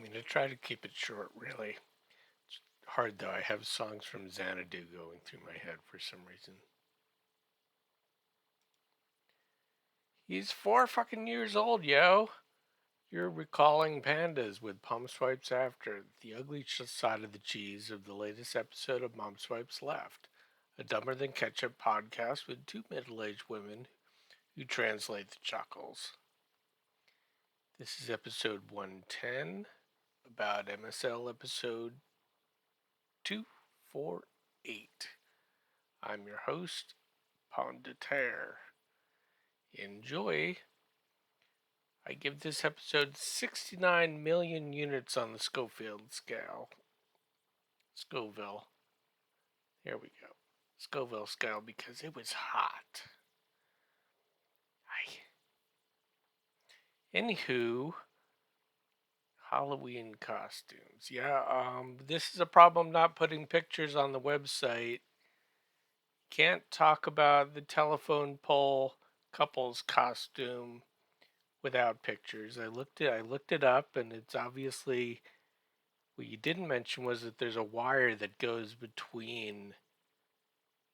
I'm going to try to keep it short, really. It's hard, though. I have songs from Xanadu going through my head for some reason. He's 4 fucking years old, yo. You're recalling pandas with Palm Swipes After, the ugly side of the cheese of the latest episode of Mom Swipes Left, a dumber than ketchup podcast with two middle aged women who translate the chuckles. This is episode 110, about MSL episode 248. I'm your host, Pomme de Terre. Enjoy. I give this episode 69 million units on the Schofield scale. Scoville. Here we go. Scoville scale because it was hot. Anywho, Halloween costumes. Yeah, this is a problem not putting pictures on the website. Can't talk about the telephone pole couple's costume without pictures. I looked it up, and it's obviously what you didn't mention was that there's a wire that goes between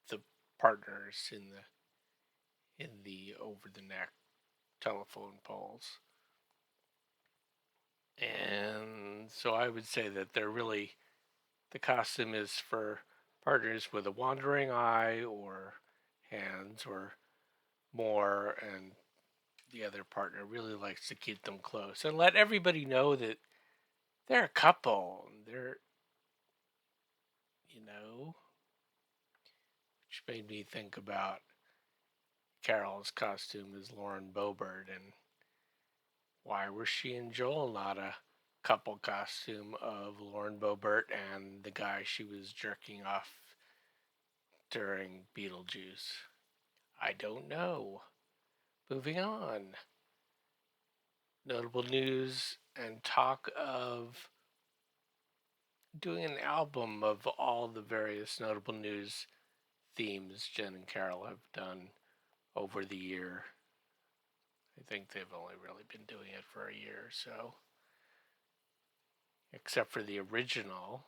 the partners in the over the neck telephone poles. And so I would say that the costume is for partners with a wandering eye or hands or more, and the other partner really likes to keep them close and let everybody know that they're a couple. They're, you know, which made me think about Carol's costume as Lauren Boebert, and why was she and Joel not a couple costume of Lauren Boebert and the guy she was jerking off during Beetlejuice? I don't know. Moving on. Notable news and talk of doing an album of all the various notable news themes Jen and Carol have done over the year. I think they've only really been doing it for a year or so, except for the original.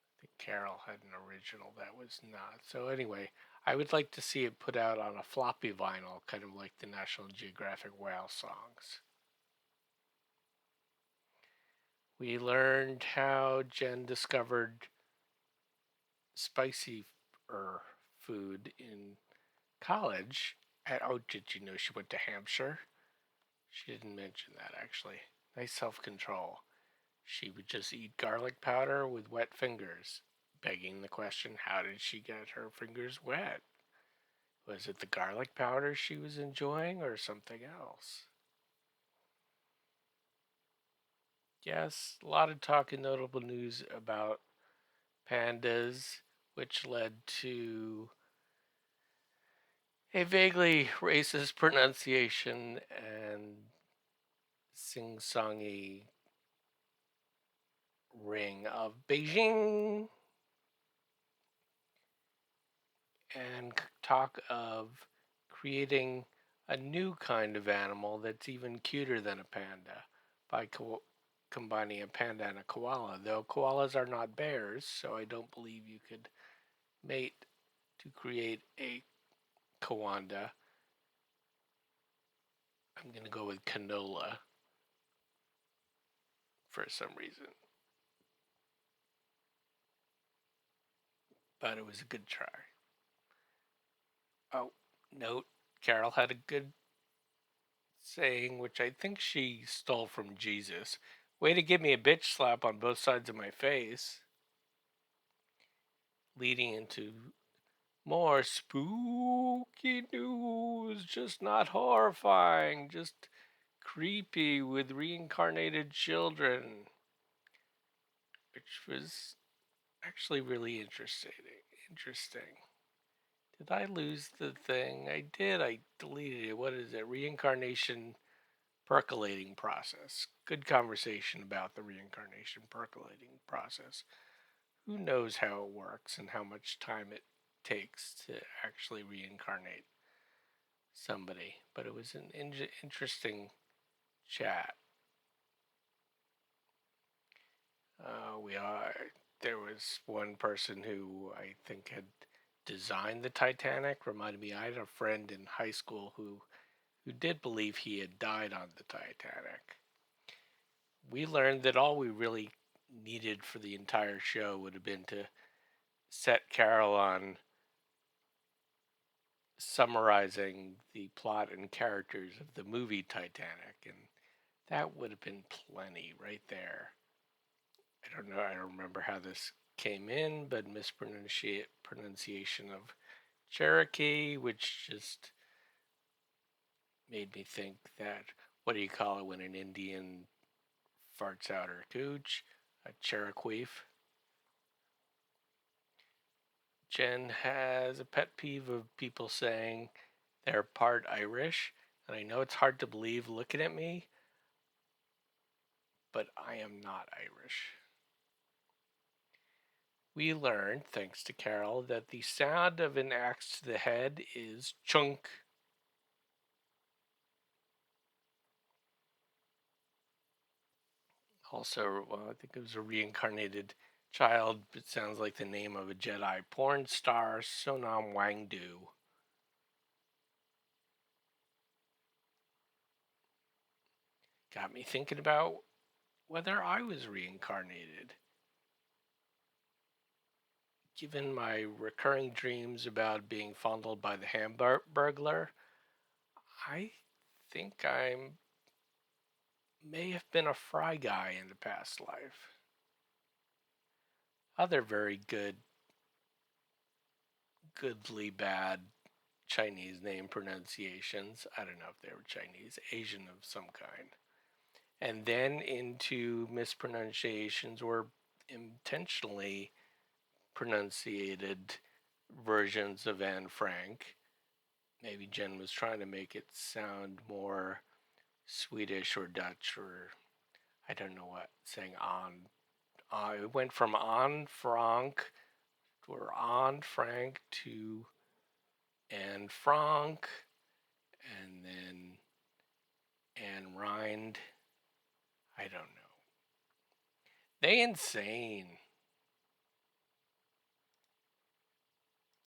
I think Carol had an original that was not. So, anyway, I would like to see it put out on a floppy vinyl, kind of like the National Geographic whale songs. We learned how Jen discovered spicy food in college. Oh, did you know she went to Hampshire? She didn't mention that actually. Nice self control. She would just eat garlic powder with wet fingers, begging the question, how did she get her fingers wet? Was it the garlic powder she was enjoying or something else? Yes, a lot of talk in notable news about pandas, which led to a vaguely racist pronunciation and sing-songy ring of Beijing, and talk of creating a new kind of animal that's even cuter than a panda by combining a panda and a koala. Though koalas are not bears, so I don't believe you could mate to create a kawanda. I'm going to go with canola for some reason. But it was a good try. Oh, note, Carol had a good saying, which I think she stole from Jesus. Way to give me a bitch slap on both sides of my face. Leading into more spooky news, just not horrifying, just creepy with reincarnated children, which was actually really interesting. Interesting. Did I lose the thing? I did. I deleted it. What is it? Reincarnation percolating process. Good conversation about the reincarnation percolating process. Who knows how it works and how much time it takes to actually reincarnate somebody? But it was an interesting chat. We are. There was one person who I think had designed the Titanic. Reminded me, I had a friend in high school who did believe he had died on the Titanic. We learned that all we really needed for the entire show would have been to set Carol on summarizing the plot and characters of the movie Titanic, and that would have been plenty right there. I don't know, I don't remember how this came in, but mispronunciation of Cherokee, which just made me think that what do you call it when an Indian farts out her cooch? A Cherokee. Jen has a pet peeve of people saying they're part Irish, and I know it's hard to believe looking at me, but I am not Irish. We learned, thanks to Carol, that the sound of an axe to the head is chunk. Also, well, I think it was a reincarnated child. It sounds like the name of a Jedi porn star, Sonam Wangdu. Got me thinking about whether I was reincarnated. Given my recurring dreams about being fondled by the Hamburglar, I think I may have been a fry guy in the past life. Other very goodly bad Chinese name pronunciations. I don't know if they were Chinese, Asian of some kind. And then into mispronunciations or intentionally pronunciated versions of Anne Frank. Maybe Jen was trying to make it sound more Swedish or Dutch or I don't know what, saying on. It went from on Frank or on Frank to Anne Frank and then Anne Rind. I don't know. They insane.